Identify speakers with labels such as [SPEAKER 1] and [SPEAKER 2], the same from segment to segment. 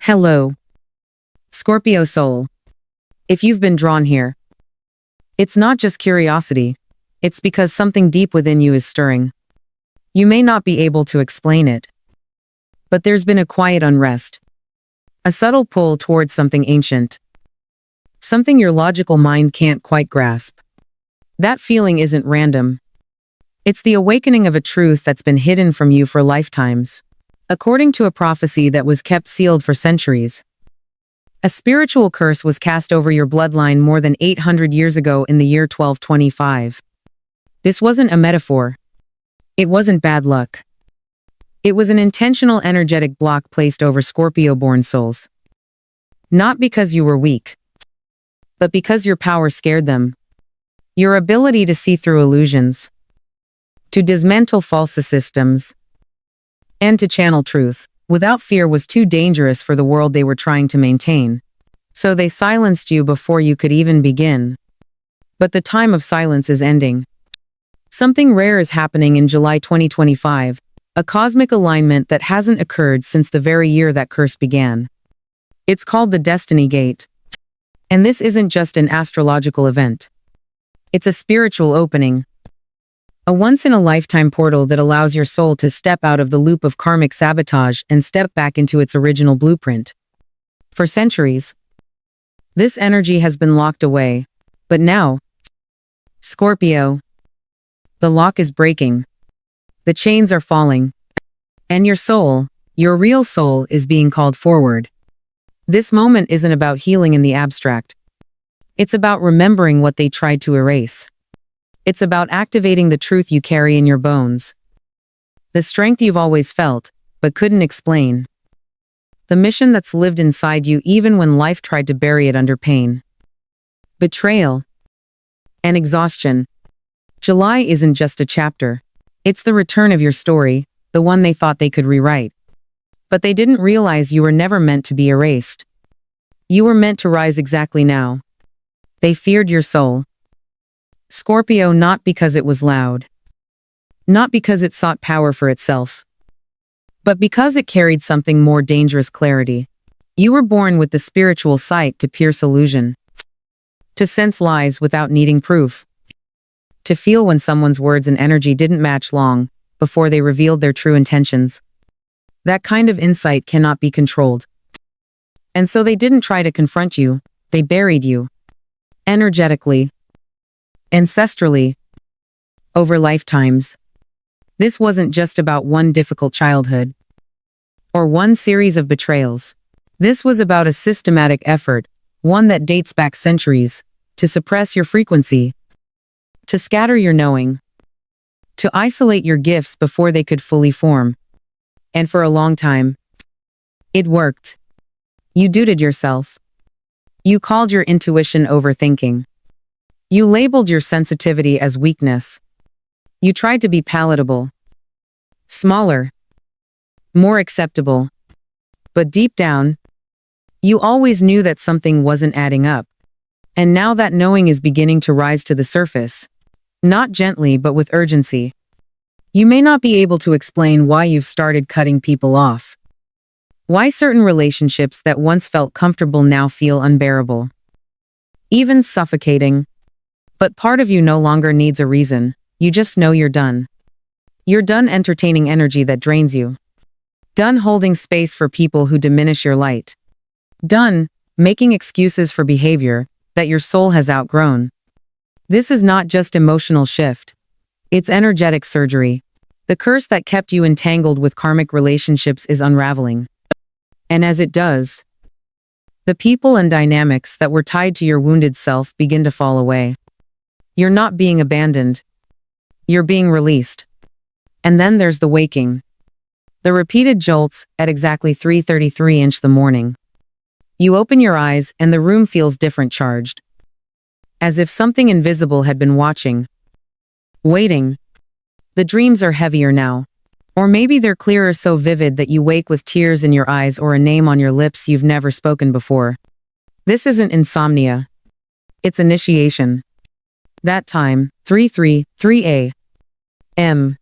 [SPEAKER 1] Hello, Scorpio soul. If you've been drawn here, it's not just curiosity, it's because something deep within you is stirring. You may not be able to explain it, but there's been a quiet unrest, a subtle pull towards something ancient, something your logical mind can't quite grasp. That feeling isn't random. It's the awakening of a truth that's been hidden from you for lifetimes. According to a prophecy that was kept sealed for centuries, a spiritual curse was cast over your bloodline more than 800 years ago in the year 1225. This wasn't a metaphor. It wasn't bad luck. It was an intentional energetic block placed over Scorpio-born souls. Not because you were weak, but because your power scared them. Your ability to see through illusions, to dismantle false systems, and to channel truth without fear was too dangerous for the world they were trying to maintain. So they silenced you before you could even begin. But the time of silence is ending. Something rare is happening in July 2025, a cosmic alignment that hasn't occurred since the very year that curse began. It's called the Destiny Gate. And this isn't just an astrological event. It's a spiritual opening. A once-in-a-lifetime portal that allows your soul to step out of the loop of karmic sabotage and step back into its original blueprint. For centuries, this energy has been locked away, but now, Scorpio, the lock is breaking. The chains are falling. And your soul, your real soul, is being called forward. This moment isn't about healing in the abstract. It's about remembering what they tried to erase. It's about activating the truth you carry in your bones. The strength you've always felt, but couldn't explain. The mission that's lived inside you even when life tried to bury it under pain, betrayal, and exhaustion. July isn't just a chapter. It's the return of your story, the one they thought they could rewrite. But they didn't realize you were never meant to be erased. You were meant to rise exactly now. They feared your soul, Scorpio, not because it was loud, not because it sought power for itself, but because it carried something more dangerous: clarity. You were born with the spiritual sight to pierce illusion, to sense lies without needing proof, to feel when someone's words and energy didn't match long before they revealed their true intentions. That kind of insight cannot be controlled. And so they didn't try to confront you, they buried you. Energetically, ancestrally, over lifetimes. This wasn't just about one difficult childhood or one series of betrayals. This was about a systematic effort, one that dates back centuries, to suppress your frequency, to scatter your knowing, to isolate your gifts before they could fully form. And for a long time, it worked. You duped yourself. You called your intuition overthinking. You labeled your sensitivity as weakness. You tried to be palatable, smaller, more acceptable. But deep down, you always knew that something wasn't adding up. And now that knowing is beginning to rise to the surface. Not gently, but with urgency. You may not be able to explain why you've started cutting people off. Why certain relationships that once felt comfortable now feel unbearable, even suffocating. But part of you no longer needs a reason. You just know you're done. You're done entertaining energy that drains you. Done holding space for people who diminish your light. Done making excuses for behavior that your soul has outgrown. This is not just emotional shift. It's energetic surgery. The curse that kept you entangled with karmic relationships is unraveling. And as it does, the people and dynamics that were tied to your wounded self begin to fall away. You're not being abandoned. You're being released. And then there's the waking. The repeated jolts at exactly 3:33 in the morning. You open your eyes and the room feels different, charged. As if something invisible had been watching, waiting. The dreams are heavier now. Or maybe they're clearer, so vivid that you wake with tears in your eyes or a name on your lips you've never spoken before. This isn't insomnia. It's initiation. That time, 3:33 a.m.,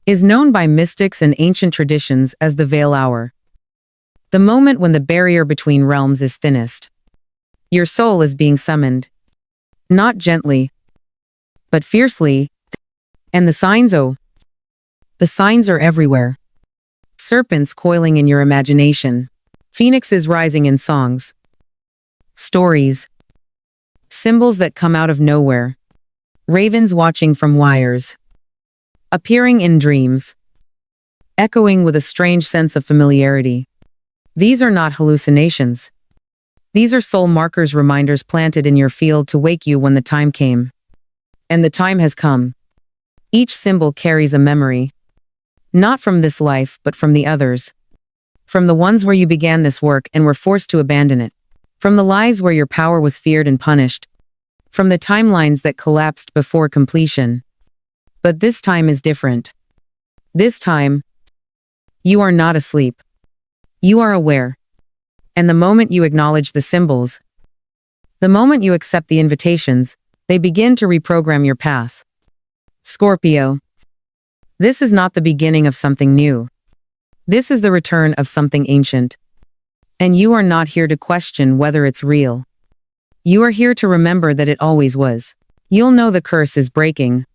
[SPEAKER 1] is known by mystics and ancient traditions as the Veil Hour. The moment when the barrier between realms is thinnest. Your soul is being summoned. Not gently, but fiercely. And the signs, oh, the signs are everywhere. Serpents coiling in your imagination. Phoenixes rising in songs. Stories. Symbols that come out of nowhere. Ravens watching from wires. Appearing in dreams. Echoing with a strange sense of familiarity. These are not hallucinations. These are soul markers, reminders planted in your field to wake you when the time came. And the time has come. Each symbol carries a memory. Not from this life, but from the others. From the ones where you began this work and were forced to abandon it. From the lives where your power was feared and punished. From the timelines that collapsed before completion. But this time is different. This time, you are not asleep. You are aware. And the moment you acknowledge the symbols, the moment you accept the invitations, they begin to reprogram your path. Scorpio. This is not the beginning of something new. This is the return of something ancient. And you are not here to question whether it's real. You are here to remember that it always was. You'll know the curse is breaking,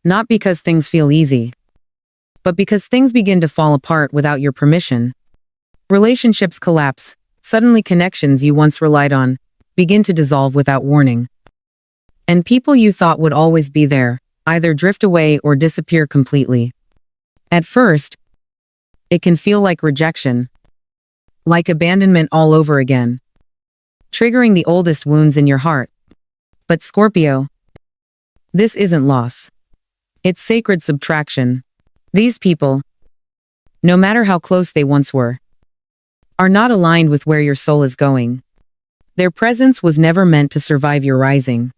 [SPEAKER 1] not because things feel easy, but because things begin to fall apart without your permission. Relationships collapse. Suddenly connections you once relied on begin to dissolve without warning. And people you thought would always be there either drift away or disappear completely. At first, it can feel like rejection, like abandonment all over again, triggering the oldest wounds in your heart. But Scorpio, this isn't loss. It's sacred subtraction. These people, no matter how close they once were, are not aligned with where your soul is going. Their presence was never meant to survive your rising.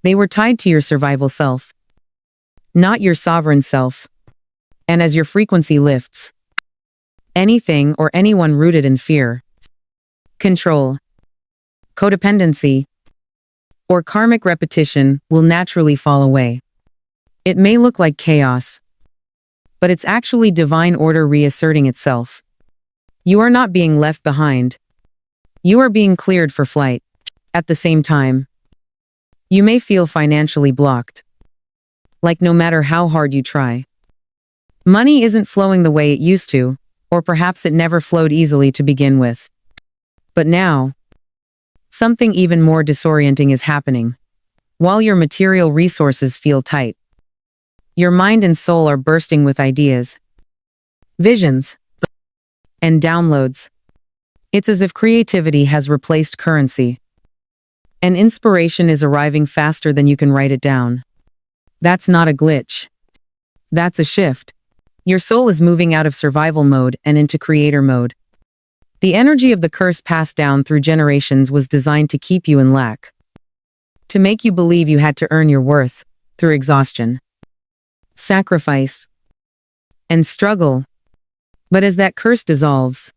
[SPEAKER 1] They were tied to your survival self, not your sovereign self. And as your frequency lifts, anything or anyone rooted in fear, control, codependency, or karmic repetition will naturally fall away. It may look like chaos, but it's actually divine order reasserting itself. You are not being left behind. You are being cleared for flight. At the same time, you may feel financially blocked. Like no matter how hard you try, money isn't flowing the way it used to, or perhaps it never flowed easily to begin with. But now, something even more disorienting is happening. While your material resources feel tight, your mind and soul are bursting with ideas, visions, and downloads. It's as if creativity has replaced currency, and inspiration is arriving faster than you can write it down. That's not a glitch. That's a shift. Your soul is moving out of survival mode and into creator mode. The energy of the curse passed down through generations was designed to keep you in lack, to make you believe you had to earn your worth through exhaustion, sacrifice, and struggle. But as that curse dissolves,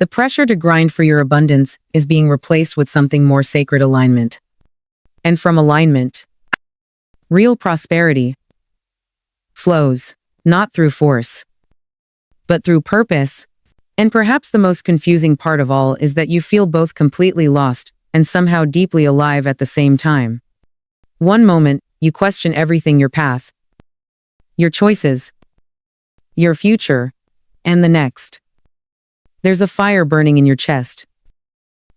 [SPEAKER 1] the pressure to grind for your abundance is being replaced with something more sacred: alignment. And from alignment, real prosperity flows, not through force, but through purpose. And perhaps the most confusing part of all is that you feel both completely lost and somehow deeply alive at the same time. One moment, you question everything: your path, your choices, your future, and the next, there's a fire burning in your chest,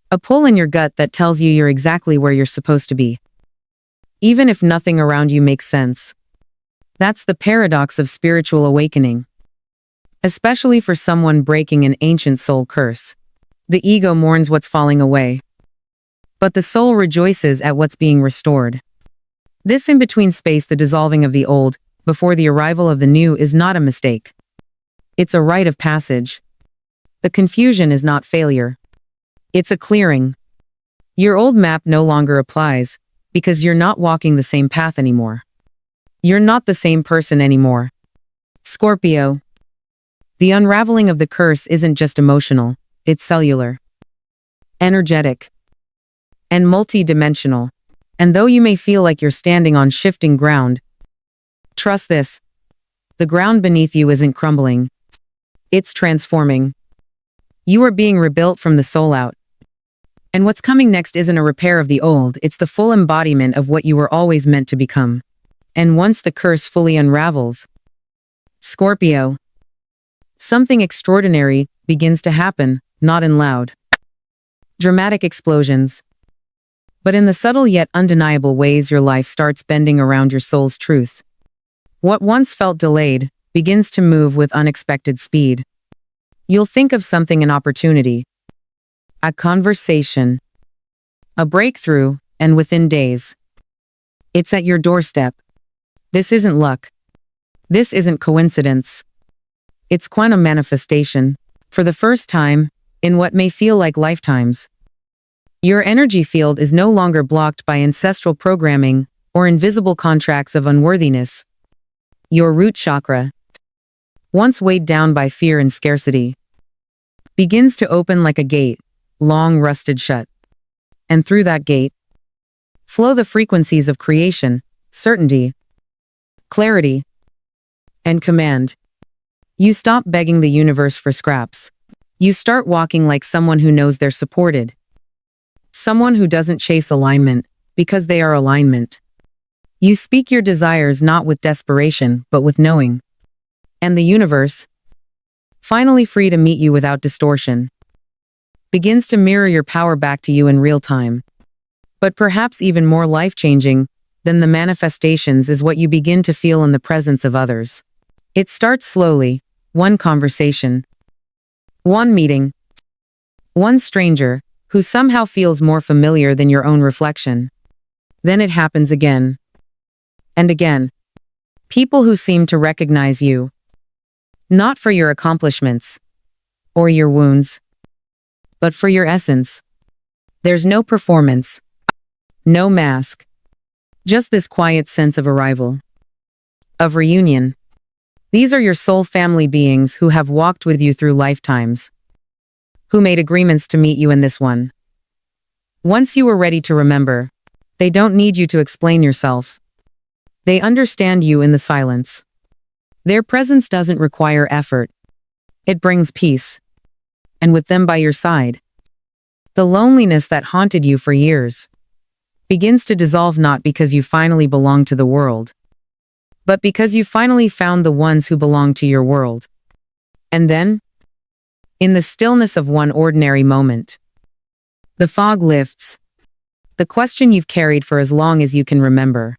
[SPEAKER 1] a pull in your gut that tells you you're exactly where you're supposed to be, even if nothing around you makes sense. That's the paradox of spiritual awakening, especially for someone breaking an ancient soul curse. The ego mourns what's falling away, but the soul rejoices at what's being restored. This in-between space, the dissolving of the old before the arrival of the new, is not a mistake. It's a rite of passage. The confusion is not failure. It's a clearing. Your old map no longer applies because you're not walking the same path anymore. You're not the same person anymore. Scorpio. The unraveling of the curse isn't just emotional, it's cellular, energetic, and multi-dimensional. And though you may feel like you're standing on shifting ground, trust this: the ground beneath you isn't crumbling, it's transforming. You are being rebuilt from the soul out. And what's coming next isn't a repair of the old, it's the full embodiment of what you were always meant to become. And once the curse fully unravels, Scorpio, something extraordinary begins to happen, not in loud, dramatic explosions, but in the subtle yet undeniable ways your life starts bending around your soul's truth. What once felt delayed begins to move with unexpected speed. You'll think of something an opportunity, a conversation, a breakthrough, and within days, it's at your doorstep. This isn't luck. This isn't coincidence. It's quantum manifestation, for the first time, in what may feel like lifetimes. Your energy field is no longer blocked by ancestral programming or invisible contracts of unworthiness. Your root chakra, once weighed down by fear and scarcity, begins to open like a gate, long rusted shut. And through that gate, flow the frequencies of creation, certainty, clarity, and command. You stop begging the universe for scraps. You start walking like someone who knows they're supported. Someone who doesn't chase alignment, because they are alignment. You speak your desires not with desperation, but with knowing. And the universe, finally free to meet you without distortion, begins to mirror your power back to you in real time. But perhaps even more life-changing than the manifestations is what you begin to feel in the presence of others. It starts slowly, one conversation, one meeting, one stranger who somehow feels more familiar than your own reflection. Then it happens again and again. People who seem to recognize you, not for your accomplishments or your wounds, but for your essence. There's no performance, no mask, just this quiet sense of arrival, of reunion. These are your soul family beings who have walked with you through lifetimes, who made agreements to meet you in this one. Once you were ready to remember, they don't need you to explain yourself. They understand you in the silence. Their presence doesn't require effort. It brings peace. And with them by your side, the loneliness that haunted you for years begins to dissolve, not because you finally belong to the world, but because you finally found the ones who belong to your world. And then, in the stillness of one ordinary moment, the fog lifts. The question you've carried for as long as you can remember,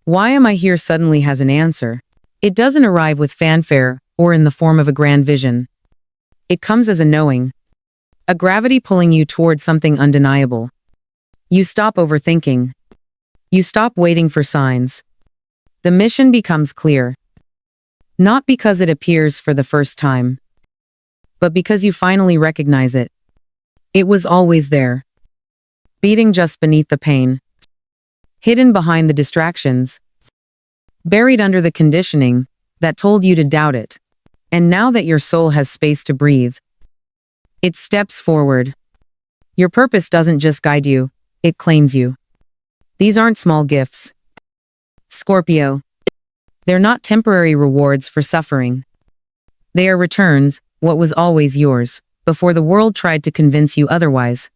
[SPEAKER 1] why am I here, suddenly has an answer. It doesn't arrive with fanfare or in the form of a grand vision. It comes as a knowing, a gravity pulling you towards something undeniable. You stop overthinking. You stop waiting for signs. The mission becomes clear. Not because it appears for the first time, but because you finally recognize it. It was always there, beating just beneath the pain, hidden behind the distractions, buried under the conditioning that told you to doubt it. And now that your soul has space to breathe, it steps forward. Your purpose doesn't just guide you, it claims you. These aren't small gifts, Scorpio. They're not temporary rewards for suffering. They are returns, what was always yours, before the world tried to convince you otherwise.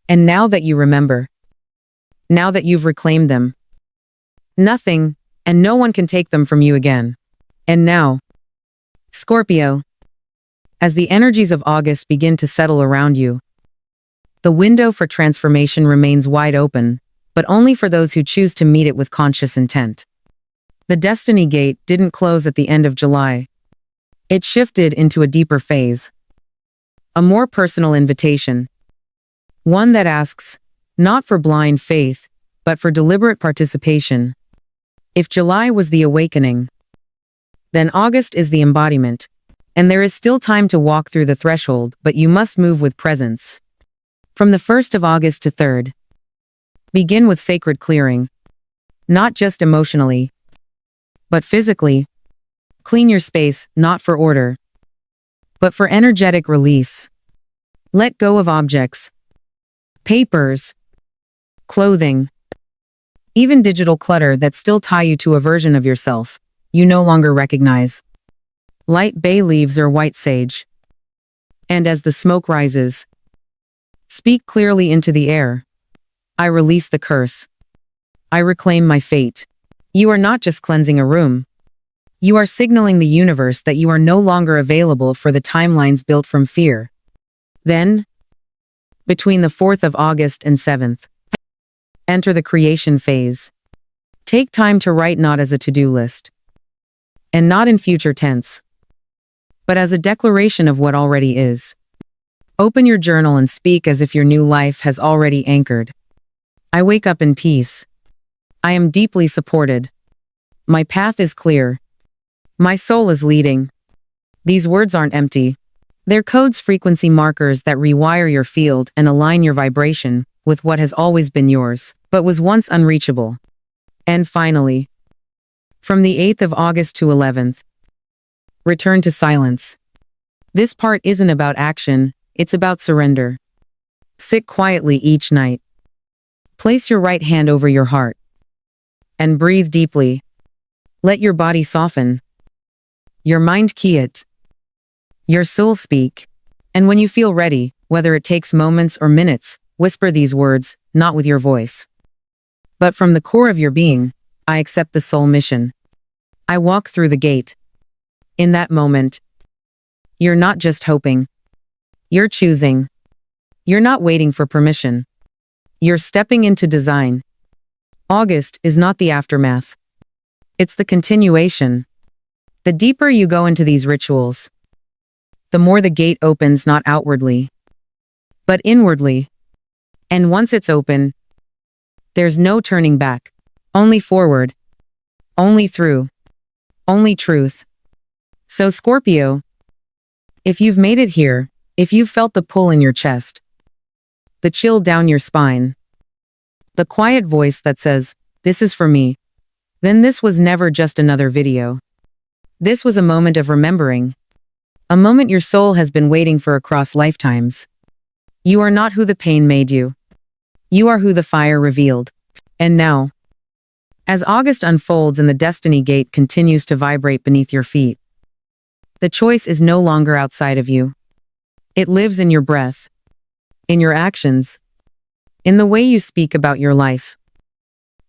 [SPEAKER 1] And now that you remember, now that you've reclaimed them, nothing and no one can take them from you again. And now, Scorpio, as the energies of August begin to settle around you, the window for transformation remains wide open, but only for those who choose to meet it with conscious intent. The destiny gate didn't close at the end of July. It shifted into a deeper phase, a more personal invitation, one that asks, not for blind faith, but for deliberate participation. If July was the awakening, then August is the embodiment, and there is still time to walk through the threshold, but you must move with presence. From the 1st of August to 3rd, begin with sacred clearing, not just emotionally, but physically. Clean your space, not for order, but for energetic release. Let go of objects, papers, clothing, even digital clutter that still tie you to a version of yourself you no longer recognize. Light bay leaves or white sage. And as the smoke rises, speak clearly into the air. I release the curse. I reclaim my fate. You are not just cleansing a room. You are signaling the universe that you are no longer available for the timelines built from fear. Then, between the 4th of August and 7th, enter the creation phase. Take time to write not as a to-do list, and not in future tense, but as a declaration of what already is. Open your journal and speak as if your new life has already anchored. I wake up in peace. I am deeply supported. My path is clear. My soul is leading. These words aren't empty. They're codes, frequency markers that rewire your field and align your vibration with what has always been yours, but was once unreachable. And finally, from the 8th of August to 11th, return to silence. This part isn't about action, it's about surrender. Sit quietly each night. Place your right hand over your heart. And breathe deeply. Let your body soften. Your mind quiet. Your soul speak. And when you feel ready, whether it takes moments or minutes, whisper these words, not with your voice, but from the core of your being. I accept the soul mission. I walk through the gate. In that moment, you're not just hoping. You're choosing. You're not waiting for permission. You're stepping into design. August is not the aftermath. It's the continuation. The deeper you go into these rituals, the more the gate opens, not outwardly, but inwardly. And once it's open, there's no turning back. Only forward. Only through. Only truth. So Scorpio, if you've made it here, if you've felt the pull in your chest, the chill down your spine, the quiet voice that says, "This is for me," then this was never just another video. This was a moment of remembering. A moment your soul has been waiting for across lifetimes. You are not who the pain made you. You are who the fire revealed. And now, as August unfolds and the destiny gate continues to vibrate beneath your feet, the choice is no longer outside of you. It lives in your breath, in your actions, in the way you speak about your life.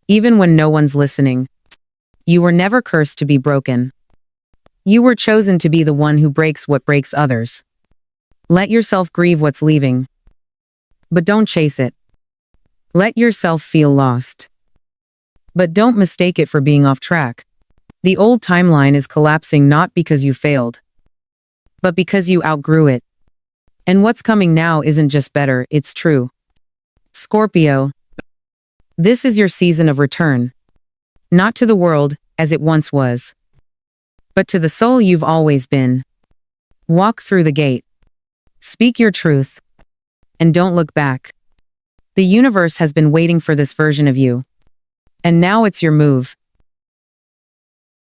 [SPEAKER 1] Even when no one's listening, you were never cursed to be broken. You were chosen to be the one who breaks what breaks others. Let yourself grieve what's leaving, but don't chase it. Let yourself feel lost, but don't mistake it for being off track. The old timeline is collapsing not because you failed, but because you outgrew it. And what's coming now isn't just better, it's true. Scorpio, this is your season of return. Not to the world, as it once was, but to the soul you've always been. Walk through the gate. Speak your truth. And don't look back. The universe has been waiting for this version of you. And now it's your move.